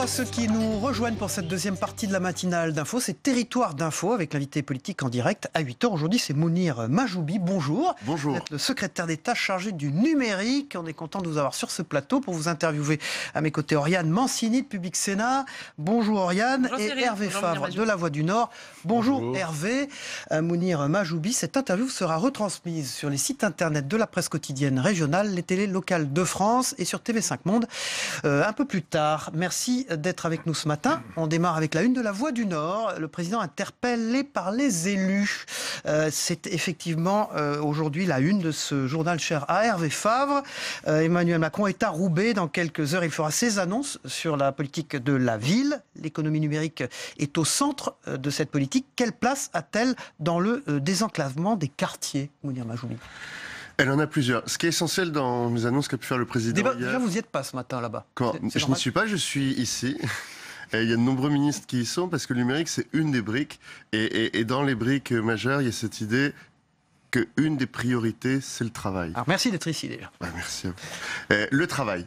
Bonjour à ceux qui nous rejoignent pour cette deuxième partie de la matinale d'Info. C'est Territoire d'Info avec l'invité politique en direct à 8h. Aujourd'hui, c'est Mounir Mahjoubi. Bonjour. Bonjour. Vous êtes le secrétaire d'État chargé du numérique. On est content de vous avoir sur ce plateau pour vous interviewer. À mes côtés, Oriane Mancini de Public Sénat. Bonjour Oriane. Bonjour, et Cyril. Hervé Bonjour, Favre de La Voix du Nord. Bonjour Hervé. Mounir Mahjoubi. Cette interview sera retransmise sur les sites internet de la presse quotidienne régionale, les télés locales de France et sur TV5 Monde un peu plus tard. Merci d'être avec nous ce matin. On démarre avec la une de La Voix du Nord. Le président interpellé par les élus. C'est effectivement aujourd'hui la une de ce journal cher à Hervé Favre. Emmanuel Macron est à Roubaix. Dans quelques heures, il fera ses annonces sur la politique de la ville. L'économie numérique est au centre de cette politique. Quelle place a-t-elle dans le désenclavement des quartiers, Mounir Mahjoubi? Elle en a plusieurs. Ce qui est essentiel dans les annonces qu'a pu faire le président hier... Déjà, vous n'y êtes pas ce matin là-bas. Je n'y suis pas, je suis ici. Il y a de nombreux ministres qui y sont parce que le numérique, c'est une des briques. Et dans les briques majeures, il y a cette idée qu'une des priorités, c'est le travail. Alors, merci d'être ici, déjà. Merci à vous. Le travail.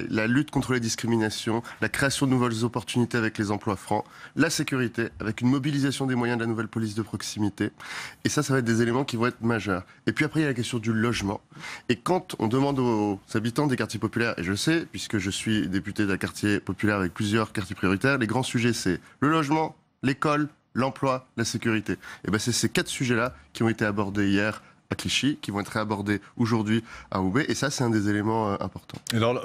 La lutte contre les discriminations, la création de nouvelles opportunités avec les emplois francs, la sécurité, avec une mobilisation des moyens de la nouvelle police de proximité. Et ça va être des éléments qui vont être majeurs. Et puis après, il y a la question du logement. Et quand on demande aux habitants des quartiers populaires, et je le sais, puisque je suis député d'un quartier populaire avec plusieurs quartiers prioritaires, les grands sujets, c'est le logement, l'école, l'emploi, la sécurité. Et ben c'est ces 4 sujets-là qui ont été abordés hier à Clichy, qui vont être réabordés aujourd'hui à Roubaix. Et ça, c'est un des éléments importants. Et alors,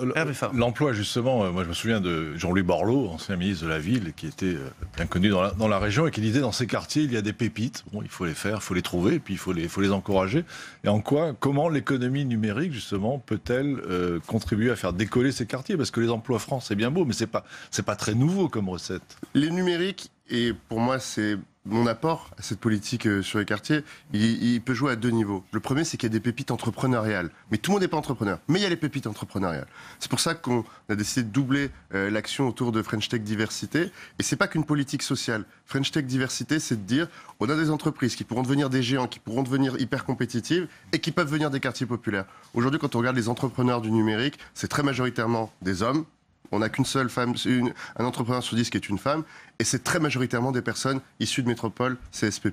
l'emploi, justement, moi je me souviens de Jean-Louis Borloo, ancien ministre de la Ville, qui était bien connu dans la région et qui disait dans ces quartiers, il y a des pépites. Bon, il faut les faire, il faut les trouver, et puis il faut les encourager. Et comment l'économie numérique, justement, peut-elle contribuer à faire décoller ces quartiers? Parce que les emplois francs, c'est bien beau, mais c'est pas très nouveau comme recette. Les numériques, et pour moi, c'est mon apport à cette politique sur les quartiers, il peut jouer à 2 niveaux. Le premier, c'est qu'il y a des pépites entrepreneuriales. Mais tout le monde n'est pas entrepreneur. Mais il y a les pépites entrepreneuriales. C'est pour ça qu'on a décidé de doubler l'action autour de French Tech Diversité. Et c'est pas qu'une politique sociale. French Tech Diversité, c'est de dire, on a des entreprises qui pourront devenir des géants, qui pourront devenir hyper compétitives et qui peuvent venir des quartiers populaires. Aujourd'hui, quand on regarde les entrepreneurs du numérique, c'est très majoritairement des hommes. On n'a qu'une seule femme, un entrepreneur sur 10 qui est une femme, et c'est très majoritairement des personnes issues de métropole CSP+.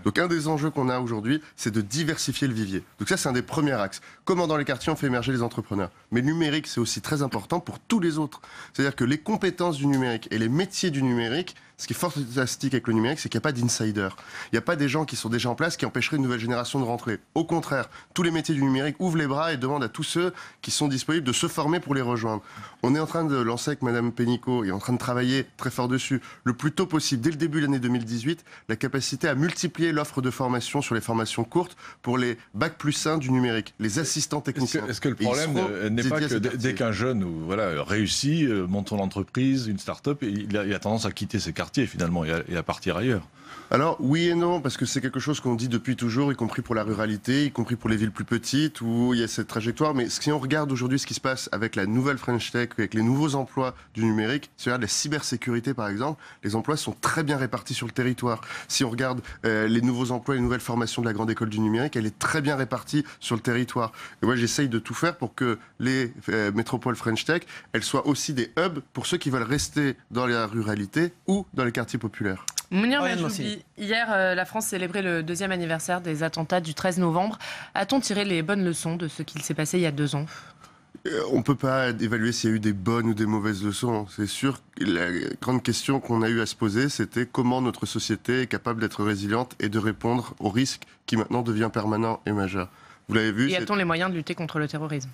Donc un des enjeux qu'on a aujourd'hui, c'est de diversifier le vivier. Donc ça, c'est un des premiers axes. Comment dans les quartiers on fait émerger les entrepreneurs? Mais le numérique, c'est aussi très important pour tous les autres. C'est-à-dire que les compétences du numérique et les métiers du numérique, ce qui est fantastique avec le numérique, c'est qu'il n'y a pas d'insider. Il n'y a pas des gens qui sont déjà en place qui empêcheraient une nouvelle génération de rentrer. Au contraire, tous les métiers du numérique ouvrent les bras et demandent à tous ceux qui sont disponibles de se former pour les rejoindre. On est en train de lancer avec Madame Pénicaud et en train de travailler très fort dessus, le plus tôt possible, dès le début de l'année 2018, la capacité à multiplier l'offre de formation sur les formations courtes pour les Bac+1 du numérique, les assistants techniciens. Est-ce que le problème n'est pas que dès qu'un jeune réussit, monte son entreprise, une start-up, il a tendance à quitter ses quartiers finalement et à partir ailleurs? Alors oui et non, parce que c'est quelque chose qu'on dit depuis toujours, y compris pour la ruralité, y compris pour les villes plus petites, où il y a cette trajectoire. Mais si on regarde aujourd'hui ce qui se passe avec la nouvelle French Tech, avec les nouveaux emplois du numérique, si on regarde la cybersécurité par exemple, les emplois sont très bien répartis sur le territoire. Si on regarde les nouveaux emplois, les nouvelles formations de la grande école du numérique, elle est très bien répartie sur le territoire. Et moi j'essaye de tout faire pour que les métropoles French Tech, elles soient aussi des hubs pour ceux qui veulent rester dans la ruralité ou dans les quartiers populaires. Mounir Mahjoubi, hier, la France célébrait le 2e anniversaire des attentats du 13 novembre. A-t-on tiré les bonnes leçons de ce qu'il s'est passé il y a 2 ans? On ne peut pas évaluer s'il y a eu des bonnes ou des mauvaises leçons. C'est sûr que la grande question qu'on a eu à se poser, c'était comment notre société est capable d'être résiliente et de répondre aux risques qui maintenant devient permanent et majeur. Vous l'avez vu. Et a-t-on les moyens de lutter contre le terrorisme?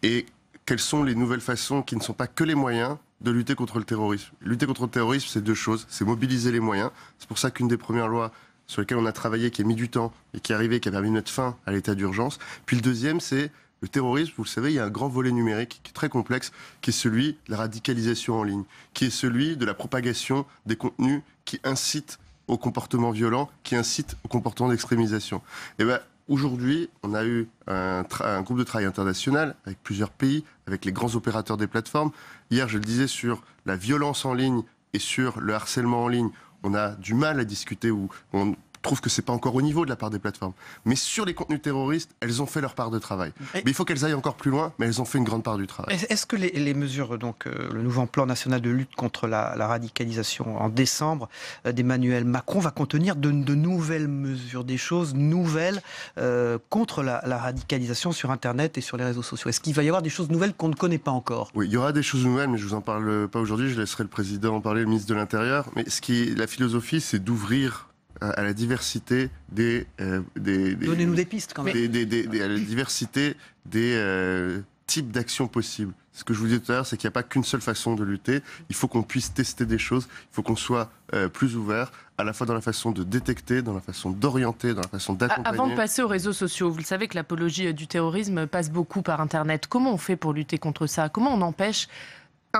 Et quelles sont les nouvelles façons qui ne sont pas que les moyens de lutter contre le terrorisme? Lutter contre le terrorisme, c'est 2 choses. C'est mobiliser les moyens. C'est pour ça qu'une des premières lois sur lesquelles on a travaillé, qui a mis du temps et qui est arrivée, qui a permis de mettre fin à l'état d'urgence. Puis le deuxième, c'est le terrorisme. Vous le savez, il y a un grand volet numérique qui est très complexe, qui est celui de la radicalisation en ligne, qui est celui de la propagation des contenus qui incitent au comportement violent, qui incitent au comportement d'extrémisation. Et ben, aujourd'hui, on a eu un groupe de travail international avec plusieurs pays, avec les grands opérateurs des plateformes. Hier, je le disais, sur la violence en ligne et sur le harcèlement en ligne, on a du mal à discuter, ou on trouve que c'est pas encore au niveau de la part des plateformes. Mais sur les contenus terroristes, elles ont fait leur part de travail. Mais il faut qu'elles aillent encore plus loin, mais elles ont fait une grande part du travail. Est-ce que les mesures, donc le nouveau plan national de lutte contre la radicalisation en décembre d'Emmanuel Macron va contenir de nouvelles mesures, des choses nouvelles contre la radicalisation sur Internet et sur les réseaux sociaux? Est-ce qu'il va y avoir des choses nouvelles qu'on ne connaît pas encore? Oui, il y aura des choses nouvelles, mais je vous en parle pas aujourd'hui. Je laisserai le président en parler, le ministre de l'Intérieur. Mais la philosophie, c'est d'ouvrir à la diversité Donnez-nous des pistes, quand même. à la diversité des types d'actions possibles. Ce que je vous disais tout à l'heure, c'est qu'il n'y a pas qu'une seule façon de lutter. Il faut qu'on puisse tester des choses. Il faut qu'on soit plus ouvert, à la fois dans la façon de détecter, dans la façon d'orienter, dans la façon d'accompagner. Avant de passer aux réseaux sociaux, vous le savez que l'apologie du terrorisme passe beaucoup par Internet. Comment on fait pour lutter contre ça? Comment on empêche,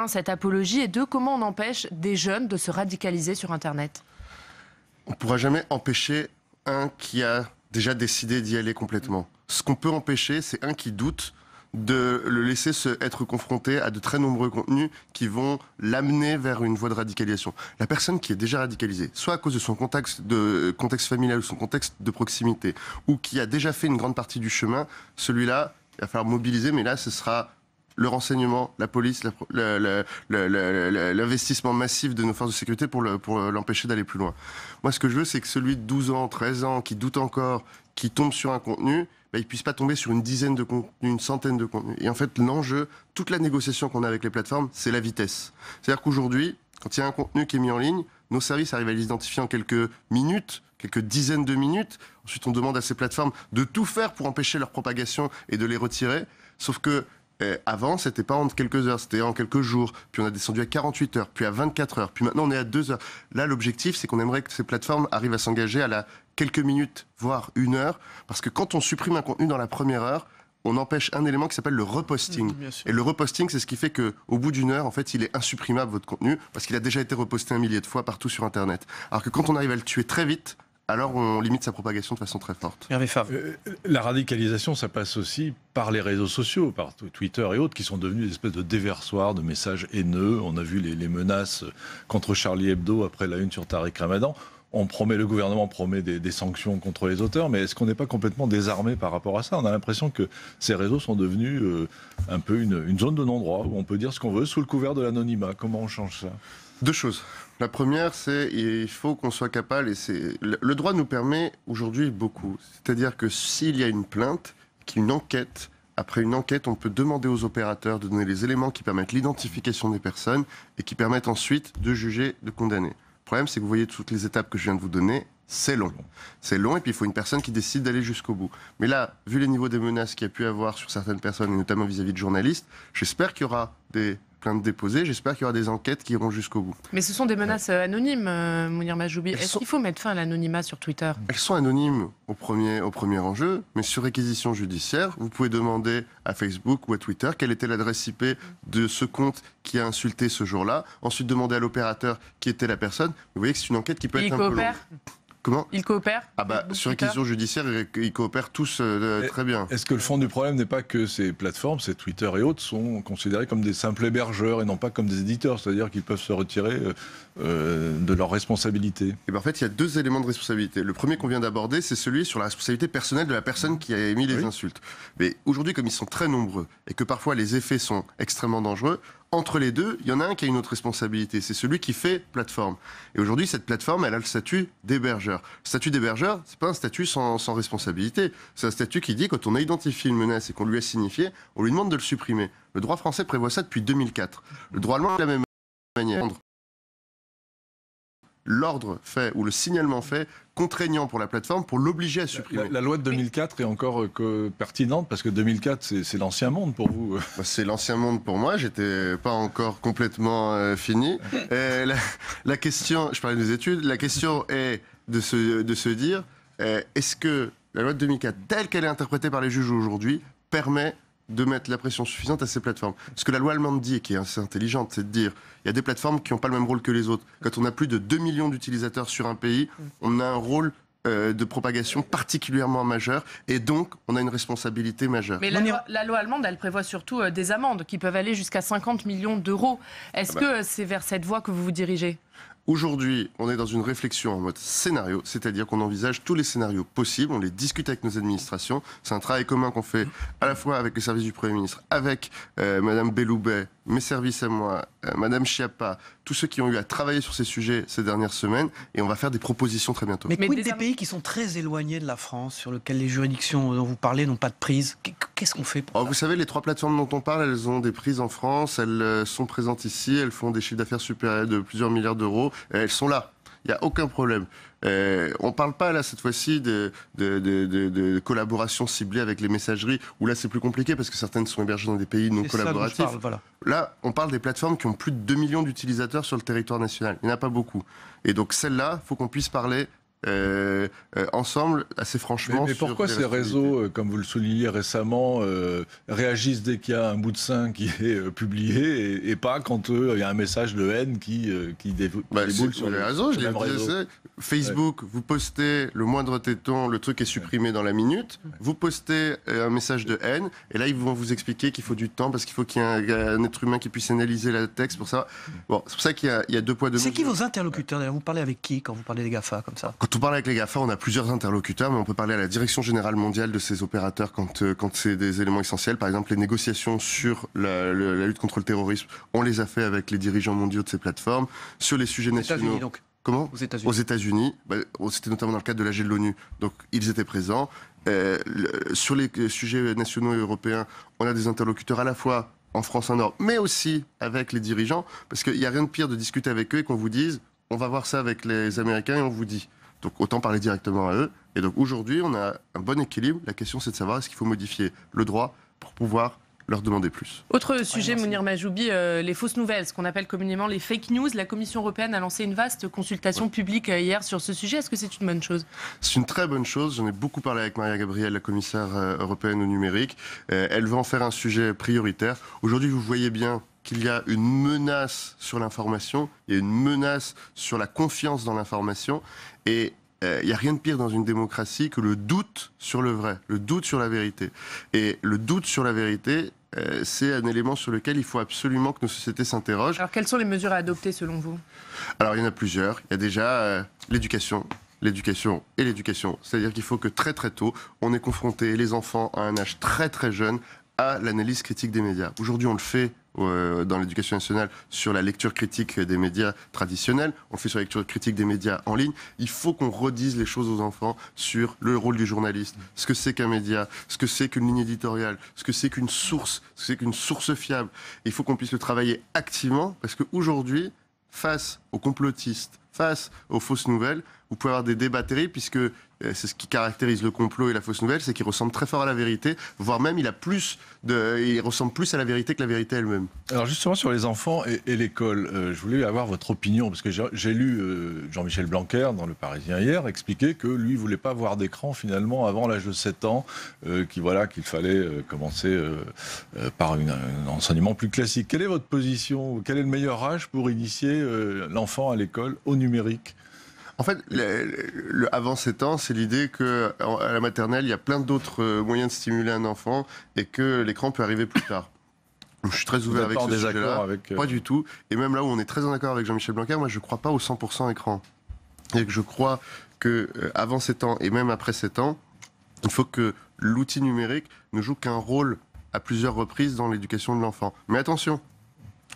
cette apologie, et deux, comment on empêche des jeunes de se radicaliser sur Internet? On ne pourra jamais empêcher un qui a déjà décidé d'y aller complètement. Ce qu'on peut empêcher, c'est un qui doute, de le laisser être confronté à de très nombreux contenus qui vont l'amener vers une voie de radicalisation. La personne qui est déjà radicalisée, soit à cause de son contexte familial ou son contexte de proximité, ou qui a déjà fait une grande partie du chemin, celui-là, il va falloir mobiliser, mais là, ce sera le renseignement, la police, l'investissement massif de nos forces de sécurité pour l'empêcher d'aller plus loin. Moi, ce que je veux, c'est que celui de 12 ans, 13 ans, qui doute encore, qui tombe sur un contenu, il ne puisse pas tomber sur une dizaine de contenus, une centaine de contenus. Et en fait, l'enjeu, toute la négociation qu'on a avec les plateformes, c'est la vitesse. C'est-à-dire qu'aujourd'hui, quand il y a un contenu qui est mis en ligne, nos services arrivent à l'identifier en quelques minutes, quelques dizaines de minutes. Ensuite, on demande à ces plateformes de tout faire pour empêcher leur propagation et de les retirer. Sauf que avant, c'était pas en quelques heures, c'était en quelques jours. Puis on a descendu à 48 heures, puis à 24 heures, puis maintenant on est à 2 heures. Là, l'objectif, c'est qu'on aimerait que ces plateformes arrivent à s'engager à la quelques minutes, voire 1 heure. Parce que quand on supprime un contenu dans la première heure, on empêche un élément qui s'appelle le reposting. Et le reposting, c'est ce qui fait qu'au bout d'1 heure, en fait, il est insupprimable, votre contenu, parce qu'il a déjà été reposté 1 millier de fois partout sur Internet. Alors que quand on arrive à le tuer très vite, alors on limite sa propagation de façon très forte. Hervé Favre. La radicalisation, ça passe aussi par les réseaux sociaux, par Twitter et autres, qui sont devenus des espèces de déversoirs de messages haineux. On a vu les menaces contre Charlie Hebdo après la une sur Tariq Ramadan. Le gouvernement promet des sanctions contre les auteurs, mais est-ce qu'on n'est pas complètement désarmé par rapport à ça? On a l'impression que ces réseaux sont devenus un peu une zone de non-droit, où on peut dire ce qu'on veut sous le couvert de l'anonymat. Comment on change ça? 2 choses. La première, c'est il faut qu'on soit capable, et le droit nous permet aujourd'hui beaucoup. C'est-à-dire que s'il y a une plainte, qu'une enquête, après une enquête, on peut demander aux opérateurs de donner les éléments qui permettent l'identification des personnes et qui permettent ensuite de juger, de condamner. Le problème, c'est que vous voyez toutes les étapes que je viens de vous donner, c'est long. C'est long et puis il faut une personne qui décide d'aller jusqu'au bout. Mais là, vu les niveaux des menaces qu'il y a pu avoir sur certaines personnes, et notamment vis-à-vis de journalistes, j'espère qu'il y aura des plaintes déposées, j'espère qu'il y aura des enquêtes qui iront jusqu'au bout. Mais ce sont des menaces anonymes, Mounir Majoubi. Est-ce qu'il faut mettre fin à l'anonymat sur Twitter? Elles sont anonymes au premier enjeu, mais sur réquisition judiciaire, vous pouvez demander à Facebook ou à Twitter quelle était l'adresse IP de ce compte qui a insulté ce jour-là. Ensuite, demander à l'opérateur qui était la personne. Vous voyez que c'est une enquête qui peut être un peu longue. Comment? Ils coopèrent? Sur réquisition judiciaire, ils coopèrent tous très bien. Est-ce que le fond du problème n'est pas que ces plateformes, ces Twitter et autres, sont considérés comme des simples hébergeurs et non pas comme des éditeurs? C'est-à-dire qu'ils peuvent se retirer de leurs responsabilités. En fait, il y a 2 éléments de responsabilité. Le premier qu'on vient d'aborder, c'est celui sur la responsabilité personnelle de la personne qui a émis les insultes. Mais aujourd'hui, comme ils sont très nombreux et que parfois les effets sont extrêmement dangereux, entre les deux, il y en a un qui a une autre responsabilité, c'est celui qui fait plateforme. Et aujourd'hui, cette plateforme, elle a le statut d'hébergeur. Le statut d'hébergeur, c'est pas un statut sans responsabilité. C'est un statut qui dit, quand on a identifié une menace et qu'on lui a signifié, on lui demande de le supprimer. Le droit français prévoit ça depuis 2004. Le droit allemand, de la même manière, l'ordre fait, ou le signalement fait, contraignant pour la plateforme pour l'obliger à supprimer. La loi de 2004 est encore pertinente parce que 2004, c'est l'ancien monde pour vous. C'est l'ancien monde pour moi, j'étais pas encore complètement fini. La question, je parlais des études, la question est de se dire, est-ce que la loi de 2004, telle qu'elle est interprétée par les juges aujourd'hui, permet de mettre la pression suffisante à ces plateformes. Ce que la loi allemande dit, et qui est assez intelligente, c'est de dire il y a des plateformes qui n'ont pas le même rôle que les autres. Quand on a plus de 2 millions d'utilisateurs sur un pays, on a un rôle de propagation particulièrement majeur, et donc on a une responsabilité majeure. Mais la loi allemande, elle prévoit surtout des amendes qui peuvent aller jusqu'à 50 millions d'euros. Est-ce que c'est vers cette voie que vous vous dirigez ? Aujourd'hui, on est dans une réflexion en mode scénario, c'est-à-dire qu'on envisage tous les scénarios possibles, on les discute avec nos administrations. C'est un travail commun qu'on fait à la fois avec les services du Premier ministre, avec Madame Belloubet, mes services à moi, Madame Schiappa, tous ceux qui ont eu à travailler sur ces sujets ces dernières semaines, et on va faire des propositions très bientôt. Mais quid des pays qui sont très éloignés de la France, sur lesquels les juridictions dont vous parlez n'ont pas de prise? Qu'est-ce qu'on fait pour ça? Vous savez, les 3 plateformes dont on parle, elles ont des prises en France, elles sont présentes ici, elles font des chiffres d'affaires supérieurs de plusieurs milliards d'euros, elles sont là. Il n'y a aucun problème. On ne parle pas là cette fois-ci de collaboration ciblée avec les messageries, où là c'est plus compliqué parce que certaines sont hébergées dans des pays non collaboratifs. Voilà. Là, on parle des plateformes qui ont plus de 2 millions d'utilisateurs sur le territoire national. Il n'y en a pas beaucoup. Et donc celles-là, il faut qu'on puisse parler ensemble, assez franchement. Mais pourquoi ces réseaux, comme vous le soulignez récemment, réagissent dès qu'il y a un bout de sein qui est publié et pas quand il y a un message de haine qui déboule sur les réseaux? Je l'ai dit, Facebook, vous postez le moindre téton, le truc est supprimé dans la minute. Vous postez un message de haine et là ils vont vous expliquer qu'il faut du temps parce qu'il faut qu'il y ait un être humain qui puisse analyser le texte pour ça. Bon, c'est pour ça qu'il y a 2 poids 2 mesures. C'est qui vos interlocuteurs d'ailleurs? Vous parlez avec qui quand vous parlez des GAFA comme ça? Quand on parle avec les GAFA, on a plusieurs interlocuteurs, mais on peut parler à la Direction Générale Mondiale de ces opérateurs quand c'est des éléments essentiels. Par exemple, les négociations sur la lutte contre le terrorisme, on les a fait avec les dirigeants mondiaux de ces plateformes. Sur les sujets nationaux... États-Unis donc. Comment? Aux États-Unis. C'était notamment dans le cadre de l'AG de l'ONU, donc ils étaient présents. Sur les sujets nationaux et européens, on a des interlocuteurs à la fois en France en Nord, mais aussi avec les dirigeants, parce qu'il n'y a rien de pire de discuter avec eux et qu'on vous dise on va voir ça avec les Américains et on vous dit. Donc autant parler directement à eux. Et donc aujourd'hui, on a un bon équilibre. La question, c'est de savoir est-ce qu'il faut modifier le droit pour pouvoir leur demander plus. Autre sujet, Mounir Majoubi, les fausses nouvelles, ce qu'on appelle communément les fake news. La Commission européenne a lancé une vaste consultation publique hier sur ce sujet. Est-ce que c'est une bonne chose? C'est une très bonne chose. J'en ai beaucoup parlé avec Maria Gabriel, la commissaire européenne au numérique. Elle veut en faire un sujet prioritaire. Aujourd'hui, vous voyez bien qu'il y a une menace sur l'information, il y a une menace sur la confiance dans l'information, et il n'y a rien de pire dans une démocratie que le doute sur le vrai, le doute sur la vérité. Et le doute sur la vérité, c'est un élément sur lequel il faut absolument que nos sociétés s'interrogent. Alors quelles sont les mesures à adopter selon vous? Alors il y en a plusieurs. Il y a déjà l'éducation. L'éducation et l'éducation. C'est-à-dire qu'il faut que très très tôt, on ait confronté les enfants à un âge très très jeune à l'analyse critique des médias. Aujourd'hui, on le fait dans l'éducation nationale sur la lecture critique des médias traditionnels, on le fait sur la lecture critique des médias en ligne. Il faut qu'on redise les choses aux enfants sur le rôle du journaliste, ce que c'est qu'un média, ce que c'est qu'une ligne éditoriale, ce que c'est qu'une source, ce que c'est qu'une source fiable. Il faut qu'on puisse le travailler activement parce qu'aujourd'hui, face aux complotistes, face aux fausses nouvelles, vous pouvez avoir des débats terribles puisque c'est ce qui caractérise le complot et la fausse nouvelle, c'est qu'il ressemble très fort à la vérité, voire même il ressemble plus à la vérité que la vérité elle-même. Alors justement sur les enfants et l'école, je voulais avoir votre opinion parce que j'ai lu Jean-Michel Blanquer dans Le Parisien hier expliquer que lui voulait pas voir d'écran finalement avant l'âge de 7 ans, qu'il fallait commencer par un enseignement plus classique. Quelle est votre position? Quel est le meilleur âge pour initier l'enfant à l'école au numérique? En fait, avant 7 ans, c'est l'idée qu'à la maternelle, il y a plein d'autres moyens de stimuler un enfant et que l'écran peut arriver plus tard. Je suis très ouvert avec ce sujet-là. Pas du tout. Et même là où on est très en accord avec Jean-Michel Blanquer, moi je ne crois pas au 100% écran. Et que je crois qu'avant 7 ans et même après 7 ans, il faut que l'outil numérique ne joue qu'un rôle à plusieurs reprises dans l'éducation de l'enfant. Mais attention,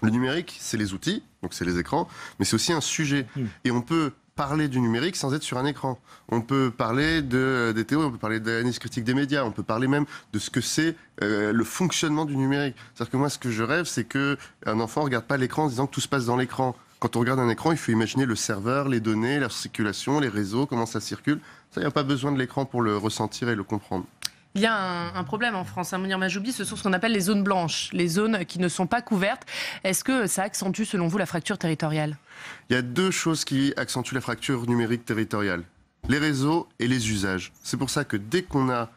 le numérique, c'est les outils, donc c'est les écrans, mais c'est aussi un sujet. Et on peut parler du numérique sans être sur un écran. On peut parler des théories, on peut parler de l'analyse critique des médias, on peut parler même de ce que c'est le fonctionnement du numérique. C'est-à-dire que moi, ce que je rêve, c'est qu'un enfant ne regarde pas l'écran en disant que tout se passe dans l'écran. Quand on regarde un écran, il faut imaginer le serveur, les données, la circulation, les réseaux, comment ça circule. Ça, il n'y a pas besoin de l'écran pour le ressentir et le comprendre. Il y a un problème en France, Mounir Majoubi, ce sont ce qu'on appelle les zones blanches, les zones qui ne sont pas couvertes. Est-ce que ça accentue, selon vous, la fracture territoriale? Il y a 2 choses qui accentuent la fracture numérique territoriale. Les réseaux et les usages. C'est pour ça que dès qu'on a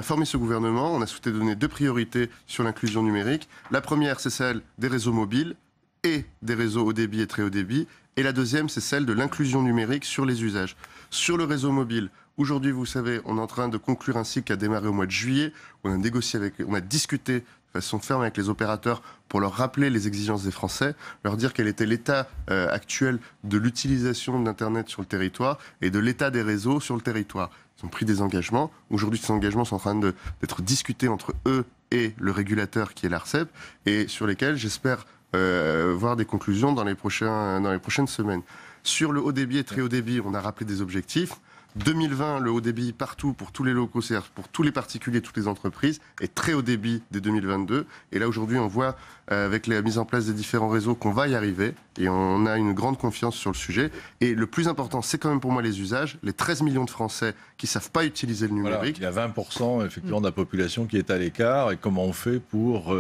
formé ce gouvernement, on a souhaité donner 2 priorités sur l'inclusion numérique. La première, c'est celle des réseaux mobiles et des réseaux haut débit et très haut débit. Et la deuxième, c'est celle de l'inclusion numérique sur les usages. Sur le réseau mobile, aujourd'hui, vous savez, on est en train de conclure un cycle qui a démarré au mois de juillet. On a discuté façon ferme avec les opérateurs pour leur rappeler les exigences des Français, leur dire quel était l'état actuel de l'utilisation d'Internet sur le territoire et de l'état des réseaux sur le territoire. Ils ont pris des engagements. Aujourd'hui, ces engagements sont en train d'être discutés entre eux et le régulateur qui est l'ARCEP, et sur lesquels j'espère voir des conclusions dans les prochaines semaines. Sur le haut débit et très haut débit, on a rappelé des objectifs. 2020, le haut débit partout pour tous les locaux, c'est-à-dire pour tous les particuliers, toutes les entreprises, et très haut débit dès 2022. Et là, aujourd'hui, on voit, avec la mise en place des différents réseaux, qu'on va y arriver. Et on a une grande confiance sur le sujet. Et le plus important, c'est quand même pour moi les usages. Les 13 millions de Français qui ne savent pas utiliser le numérique. Voilà, il y a 20% effectivement de la population qui est à l'écart. Et comment on fait pour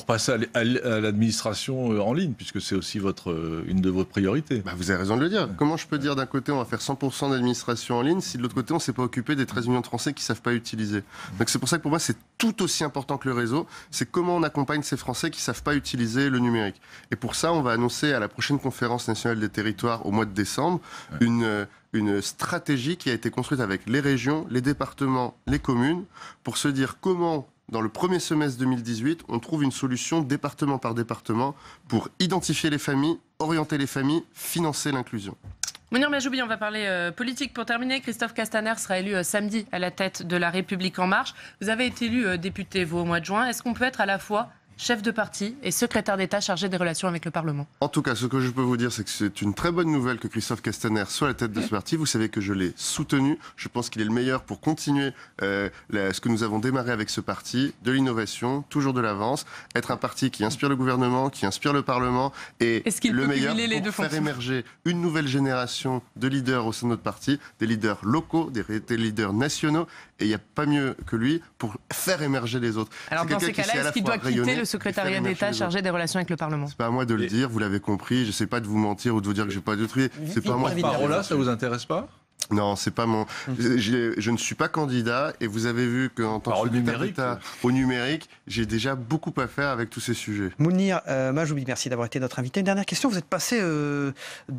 passer à l'administration en ligne, puisque c'est aussi une de vos priorités. Vous avez raison de le dire. Comment je peux dire d'un côté, on va faire 100% d'administration en ligne, si de l'autre côté, on ne s'est pas occupé des 13 millions de Français qui ne savent pas utiliser. Donc c'est pour ça que pour moi, c'est tout aussi important que le réseau. C'est comment on accompagne ces Français qui ne savent pas utiliser le numérique. Et pour ça, on va annoncer à la prochaine conférence nationale des territoires au mois de décembre une stratégie qui a été construite avec les régions, les départements, les communes, pour se dire comment, dans le premier semestre 2018, on trouve une solution département par département pour identifier les familles, orienter les familles, financer l'inclusion. Mounir Majoubi, on va parler politique pour terminer. Christophe Castaner sera élu samedi à la tête de La République En Marche. Vous avez été élu député, vous, au mois de juin. Est-ce qu'on peut être à la fois chef de parti et secrétaire d'État chargé des relations avec le Parlement? En tout cas, ce que je peux vous dire, c'est que c'est une très bonne nouvelle que Christophe Castaner soit à la tête de ce parti. Vous savez que je l'ai soutenu. Je pense qu'il est le meilleur pour continuer ce que nous avons démarré avec ce parti, de l'innovation, toujours de l'avance, être un parti qui inspire le gouvernement, qui inspire le Parlement, et le meilleur pour faire émerger une nouvelle génération de leaders au sein de notre parti, des leaders locaux, des leaders nationaux, et il n'y a pas mieux que lui pour faire émerger les autres. Alors dans ces cas-là, est-ce qu'il doit quitter le secrétariat d'État chargé des relations avec le Parlement? C'est pas à moi de le dire, vous l'avez compris, je ne sais pas de vous mentir ou de vous dire que j'ai pas d'autres idées. C'est pas moi. Parola, ça vous intéresse pas? Non, c'est pas mon. Je ne suis pas candidat, et vous avez vu qu'en tant que secrétaire d'État au numérique, j'ai déjà beaucoup à faire avec tous ces sujets. Mounir Majoubi, merci d'avoir été notre invité. Une dernière question, vous êtes passé de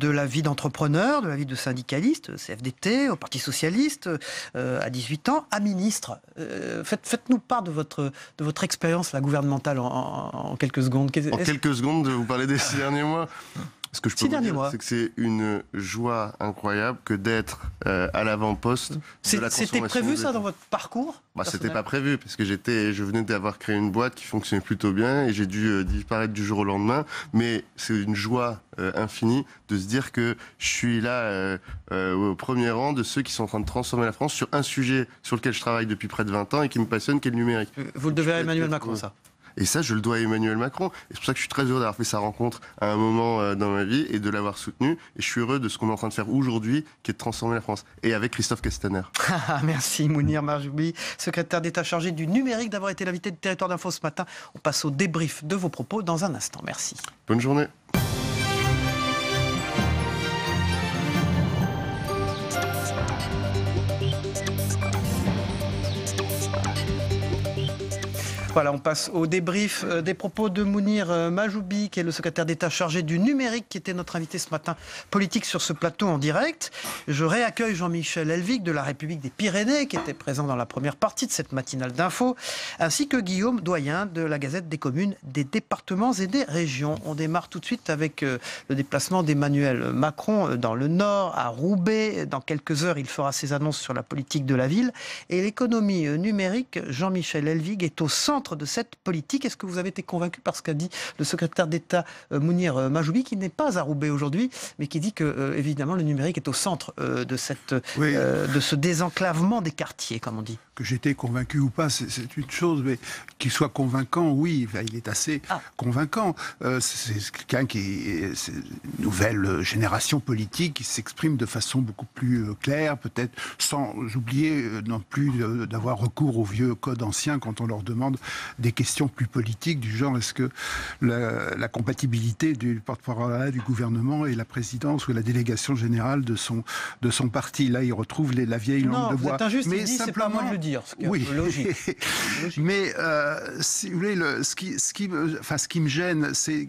la vie d'entrepreneur, de la vie de syndicaliste, CFDT, au Parti Socialiste, à 18 ans, à ministre. Faites-nous part de votre expérience gouvernementale en quelques secondes. En quelques secondes, vous parlez des 6 derniers mois. Ce que je peux vous dire, c'est que c'est une joie incroyable que d'être à l'avant-poste de la transformation. C'était prévu ça dans votre parcours? C'était pas prévu, parce que je venais d'avoir créé une boîte qui fonctionnait plutôt bien et j'ai dû disparaître du jour au lendemain. Mais c'est une joie infinie de se dire que je suis là au premier rang de ceux qui sont en train de transformer la France sur un sujet sur lequel je travaille depuis près de 20 ans et qui me passionne, qui est le numérique. Vous le devez à Emmanuel Macron, ça? Et ça, je le dois à Emmanuel Macron. Et c'est pour ça que je suis très heureux d'avoir fait sa rencontre à un moment dans ma vie et de l'avoir soutenu. Et je suis heureux de ce qu'on est en train de faire aujourd'hui, qui est de transformer la France. Et avec Christophe Castaner. Merci Mounir Majoubi, secrétaire d'État chargé du numérique, d'avoir été l'invité de Territoire d'Info ce matin. On passe au débrief de vos propos dans un instant. Merci. Bonne journée. Voilà, on passe au débrief des propos de Mounir Majoubi, qui est le secrétaire d'État chargé du numérique, qui était notre invité ce matin politique sur ce plateau en direct. Je réaccueille Jean-Michel Elvig de La République des Pyrénées, qui était présent dans la première partie de cette matinale d'info, ainsi que Guillaume Doyen de la Gazette des communes, des départements et des régions. On démarre tout de suite avec le déplacement d'Emmanuel Macron dans le Nord, à Roubaix. Dans quelques heures, il fera ses annonces sur la politique de la ville. Et l'économie numérique, Jean-Michel Elvig, est au centre de cette politique. Est-ce que vous avez été convaincu par ce qu'a dit le secrétaire d'État Mounir Majoubi, qui n'est pas à Roubaix aujourd'hui, mais qui dit que, évidemment, le numérique est au centre de ce désenclavement des quartiers, comme on dit? Que j'étais convaincu ou pas, c'est une chose, mais qu'il soit convaincant, oui, il est assez convaincant. C'est quelqu'un qui est une nouvelle génération politique qui s'exprime de façon beaucoup plus claire, peut-être sans oublier non plus d'avoir recours aux vieux codes anciens quand on leur demande des questions plus politiques du genre est-ce que la compatibilité du porte-parole du gouvernement et la présidence ou la délégation générale de son parti. Là, il retrouve la vieille langue de bois. Vous êtes injuste, mais c'est pas moi de le dire. Ce qui est oui, logique. Mais si vous voulez, ce qui me gêne, c'est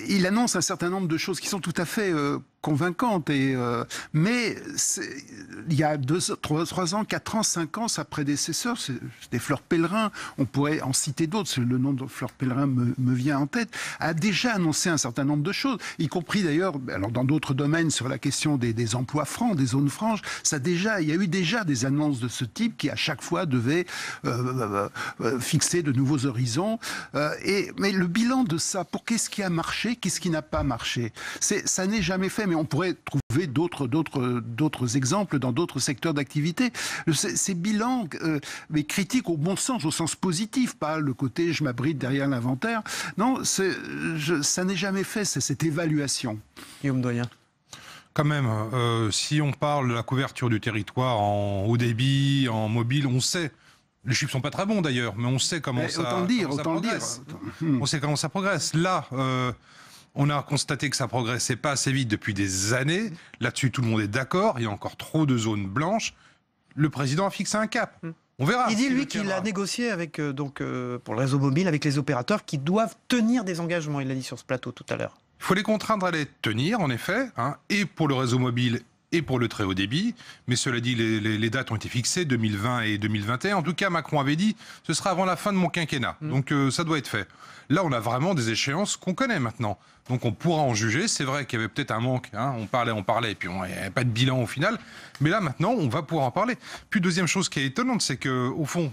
il annonce un certain nombre de choses qui sont tout à fait convaincante. Mais il y a 3 ans, 4 ans, 5 ans, sa prédécesseur, c'était Fleur Pellerin, on pourrait en citer d'autres, le nom de Fleur Pellerin me vient en tête, a déjà annoncé un certain nombre de choses, y compris d'ailleurs, alors dans d'autres domaines, sur la question des emplois francs, des zones franches, il y a eu déjà des annonces de ce type qui à chaque fois devaient fixer de nouveaux horizons. Mais le bilan de ça, pour qu'est-ce qui a marché, qu'est-ce qui n'a pas marché, ça n'est jamais fait. Mais on pourrait trouver d'autres exemples dans d'autres secteurs d'activité. Ces bilans, mais critiques au bon sens, au sens positif, pas le côté je m'abrite derrière l'inventaire. Non, ça n'est jamais fait, c'est cette évaluation. Guillaume Doyen. Quand même, si on parle de la couverture du territoire en haut débit, en mobile, on sait. Les chiffres sont pas très bons d'ailleurs, mais on sait comment ça progresse. On sait comment ça progresse. Là, on a constaté que ça progressait pas assez vite depuis des années. Là-dessus, tout le monde est d'accord. Il y a encore trop de zones blanches. Le président a fixé un cap. On verra. Il dit, lui, qu'il a négocié avec, pour le réseau mobile avec les opérateurs qui doivent tenir des engagements. Il l'a dit sur ce plateau tout à l'heure. Il faut les contraindre à les tenir, en effet, et pour le réseau mobile et pour le très haut débit. Mais cela dit, les dates ont été fixées, 2020 et 2021. En tout cas, Macron avait dit, ce sera avant la fin de mon quinquennat. Donc ça doit être fait. Là, on a vraiment des échéances qu'on connaît maintenant. Donc on pourra en juger. C'est vrai qu'il y avait peut-être un manque. On parlait, et puis il n'y avait pas de bilan au final. Mais là, maintenant, on va pouvoir en parler. Puis deuxième chose qui est étonnante, c'est qu'au fond,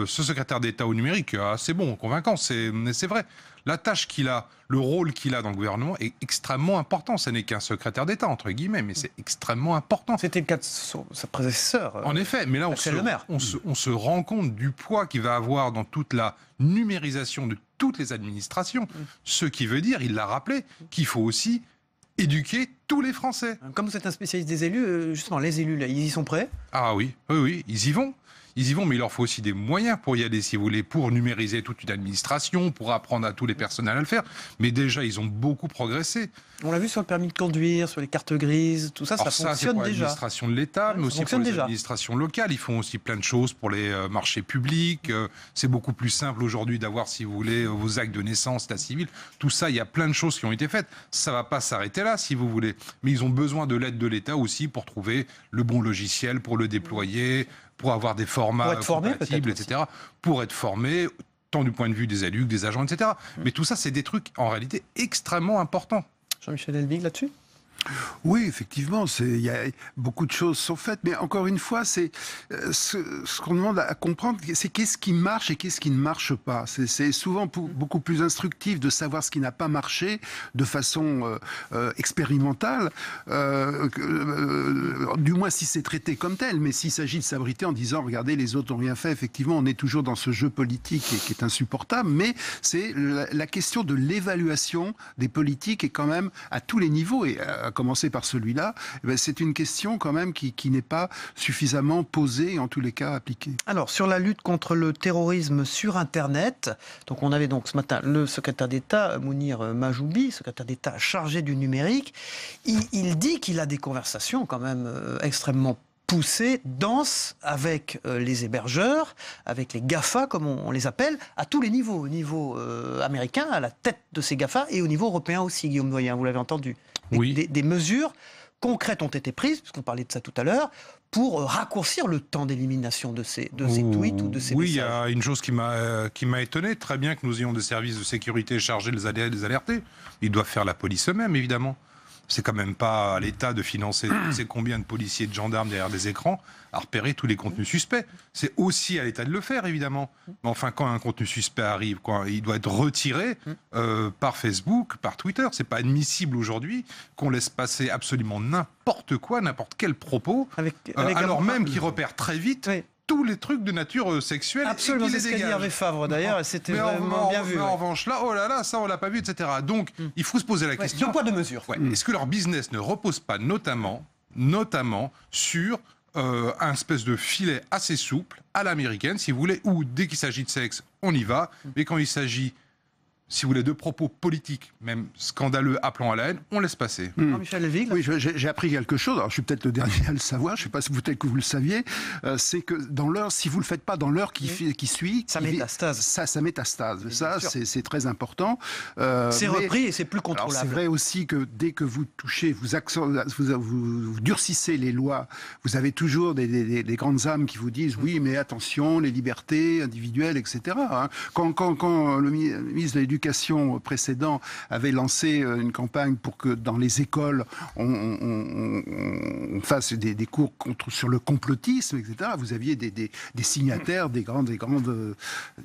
ce secrétaire d'État au numérique, c'est bon, convaincant, c'est vrai. La tâche qu'il a, le rôle qu'il a dans le gouvernement est extrêmement important. Ce n'est qu'un secrétaire d'État, entre guillemets, mais c'est extrêmement important. C'était le cas de sa prédécesseur. En effet, mais là, on se rend compte du poids qu'il va avoir dans toute la numérisation de toutes les administrations. Ce qui veut dire, il l'a rappelé, qu'il faut aussi éduquer tous les Français. Comme vous êtes un spécialiste des élus, justement, les élus, là, ils y sont prêts ? Ah oui, ils y vont. Ils y vont, mais il leur faut aussi des moyens pour y aller, si vous voulez, pour numériser toute une administration, pour apprendre à tous les personnels à le faire. Mais déjà, ils ont beaucoup progressé. On l'a vu sur le permis de conduire, sur les cartes grises, tout ça, ça fonctionne c'est pour déjà. L'administration de l'État, mais aussi pour les administrations locales. Ils font aussi plein de choses pour les marchés publics. C'est beaucoup plus simple aujourd'hui d'avoir, si vous voulez, vos actes de naissance, état civil. Tout ça, il y a plein de choses qui ont été faites. Ça ne va pas s'arrêter là, si vous voulez. Mais ils ont besoin de l'aide de l'État aussi pour trouver le bon logiciel, pour le déployer, pour avoir des formats compatibles, etc. Pour être formés, tant du point de vue des élus que des agents, etc. Mais tout ça, c'est des trucs, en réalité, extrêmement importants. Jean-Michel Elbig, là-dessus ? Oui, effectivement, beaucoup de choses sont faites, mais encore une fois, c'est ce qu'on demande à comprendre, c'est qu'est-ce qui marche et qu'est-ce qui ne marche pas. C'est souvent beaucoup plus instructif de savoir ce qui n'a pas marché de façon expérimentale, du moins si c'est traité comme tel, mais s'il s'agit de s'abriter en disant, regardez, les autres n'ont rien fait, effectivement, on est toujours dans ce jeu politique qui est insupportable, mais c'est la question de l'évaluation des politiques est quand même à tous les niveaux, et à commencer par celui-là, c'est une question quand même qui n'est pas suffisamment posée et en tous les cas appliquée. Alors, sur la lutte contre le terrorisme sur Internet, donc on avait donc ce matin le secrétaire d'État, Mounir Mahjoubi, secrétaire d'État chargé du numérique. Il dit qu'il a des conversations quand même extrêmement poussées, denses, avec les hébergeurs, avec les GAFA, comme on les appelle, à tous les niveaux. Au niveau américain, à la tête de ces GAFA, et au niveau européen aussi, Guillaume Doyen, vous l'avez entendu. Oui. Des mesures concrètes ont été prises, puisqu'on parlait de ça tout à l'heure, pour raccourcir le temps d'élimination de ces tweets ou de ces messages. Oui, il y a une chose qui m'a étonné. Très bien que nous ayons des services de sécurité chargés de les alerter. Ils doivent faire la police eux-mêmes, évidemment. C'est quand même pas à l'État de financer c'est combien de policiers et de gendarmes derrière des écrans à repérer tous les contenus suspects. C'est aussi à l'État de le faire, évidemment. Mais enfin, quand un contenu suspect arrive, il doit être retiré par Facebook, par Twitter. C'est pas admissible aujourd'hui qu'on laisse passer absolument n'importe quoi, n'importe quel propos, alors même qu'ils repèrent très vite tous les trucs de nature sexuelle. Absolument, c'est ce qu'a dit Hervé Favre d'ailleurs, et c'était vraiment bien vu. Mais en revanche, là, oh là là, ça on l'a pas vu, etc. Donc, il faut se poser la question. Deux poids, deux mesures. Est-ce que leur business ne repose pas notamment sur un espèce de filet assez souple à l'américaine, si vous voulez, où dès qu'il s'agit de sexe, on y va, mais quand il s'agit si vous voulez, de propos politiques, même scandaleux, appelant à la haine, on laisse passer. Jean-Michel Lévy. Oui, j'ai appris quelque chose. Alors, je suis peut-être le dernier à le savoir. Je ne sais pas si peut-être que vous le saviez. C'est que dans l'heure, si vous le faites pas dans l'heure qui suit, ça métastase. Ça métastase. Oui, ça, c'est très important. C'est repris et c'est plus contrôlable. C'est vrai aussi que dès que vous touchez, vous durcissez les lois, vous avez toujours des grandes âmes qui vous disent oui, mais attention, les libertés individuelles, etc. Quand le ministre de l'Éducation précédent avait lancé une campagne pour que dans les écoles on fasse des cours sur le complotisme, etc. Vous aviez des signataires, des grandes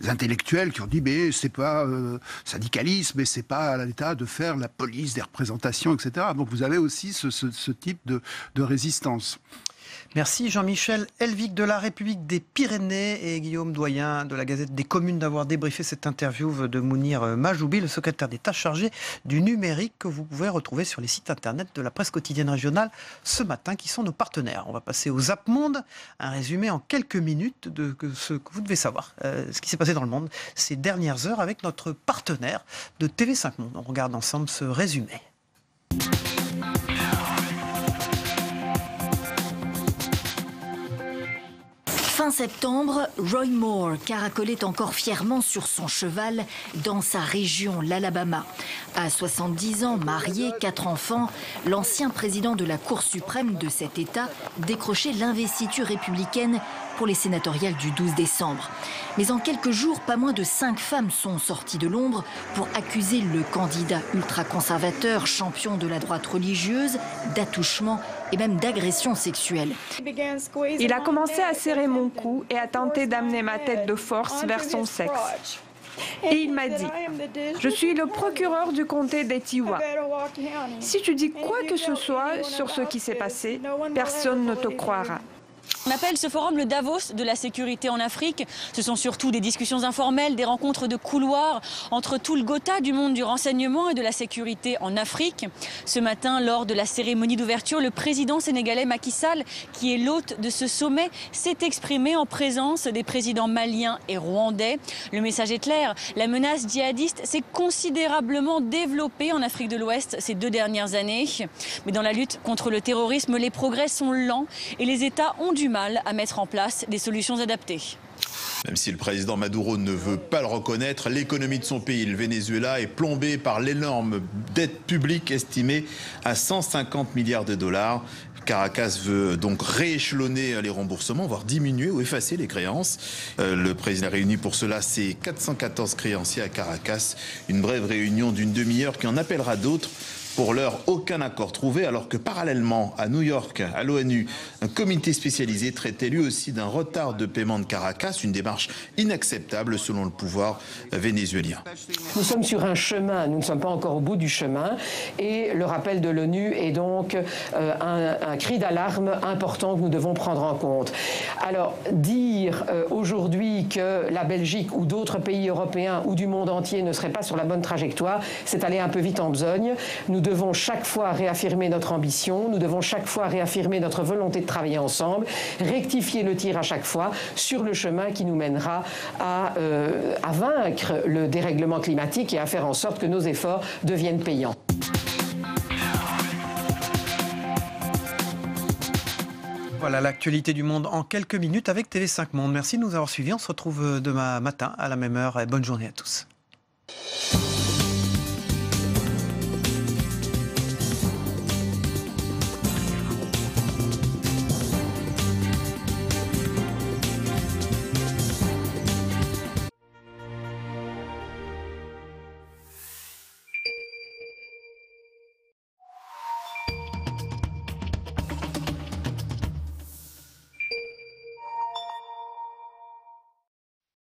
intellectuels qui ont dit mais c'est pas syndicalisme, mais c'est pas à l'État de faire la police des représentations, etc. Donc vous avez aussi ce type de résistance. Merci Jean-Michel Helvig de la République des Pyrénées et Guillaume Doyen de la Gazette des Communes d'avoir débriefé cette interview de Mounir Majoubi, le secrétaire d'État chargé du numérique, que vous pouvez retrouver sur les sites internet de la presse quotidienne régionale ce matin, qui sont nos partenaires. On va passer au Zap Monde, un résumé en quelques minutes de ce que vous devez savoir, ce qui s'est passé dans le monde ces dernières heures avec notre partenaire de TV5 Monde. On regarde ensemble ce résumé. Fin septembre, Roy Moore caracolait encore fièrement sur son cheval dans sa région, l'Alabama. À 70 ans, marié, 4 enfants, l'ancien président de la Cour suprême de cet État décrochait l'investiture républicaine pour les sénatoriales du 12 décembre. Mais en quelques jours, pas moins de 5 femmes sont sorties de l'ombre pour accuser le candidat ultra-conservateur, champion de la droite religieuse, d'attouchement et même d'agression sexuelle. Il a commencé à serrer mon cou et à tenter d'amener ma tête de force vers son sexe. Et il m'a dit, je suis le procureur du comté d'Etowah. Si tu dis quoi que ce soit sur ce qui s'est passé, personne ne te croira. On appelle ce forum le Davos de la sécurité en Afrique. Ce sont surtout des discussions informelles, des rencontres de couloirs entre tout le Gotha du monde du renseignement et de la sécurité en Afrique. Ce matin, lors de la cérémonie d'ouverture, le président sénégalais Macky Sall, qui est l'hôte de ce sommet, s'est exprimé en présence des présidents maliens et rwandais. Le message est clair, la menace djihadiste s'est considérablement développée en Afrique de l'Ouest ces 2 dernières années. Mais dans la lutte contre le terrorisme, les progrès sont lents et les États ont du mal à mettre en place des solutions adaptées. Même si le président Maduro ne veut pas le reconnaître, l'économie de son pays, le Venezuela, est plombée par l'énorme dette publique estimée à 150 milliards de dollars. Caracas veut donc rééchelonner les remboursements, voire diminuer ou effacer les créances. Le président a réuni pour cela ses 414 créanciers à Caracas. Une brève réunion d'une demi-heure qui en appellera d'autres. Pour l'heure, aucun accord trouvé, alors que parallèlement, à New York, à l'ONU, un comité spécialisé traitait lui aussi d'un retard de paiement de Caracas, une démarche inacceptable selon le pouvoir vénézuélien. Nous sommes sur un chemin, nous ne sommes pas encore au bout du chemin, et le rappel de l'ONU est donc un cri d'alarme important que nous devons prendre en compte. Alors, dire aujourd'hui que la Belgique ou d'autres pays européens ou du monde entier ne seraient pas sur la bonne trajectoire, c'est aller un peu vite en besogne. Nous devons chaque fois réaffirmer notre ambition, nous devons chaque fois réaffirmer notre volonté de travailler ensemble, rectifier le tir à chaque fois sur le chemin qui nous mènera à vaincre le dérèglement climatique et à faire en sorte que nos efforts deviennent payants. Voilà l'actualité du monde en quelques minutes avec TV5 Monde. Merci de nous avoir suivis. On se retrouve demain matin à la même heure et bonne journée à tous.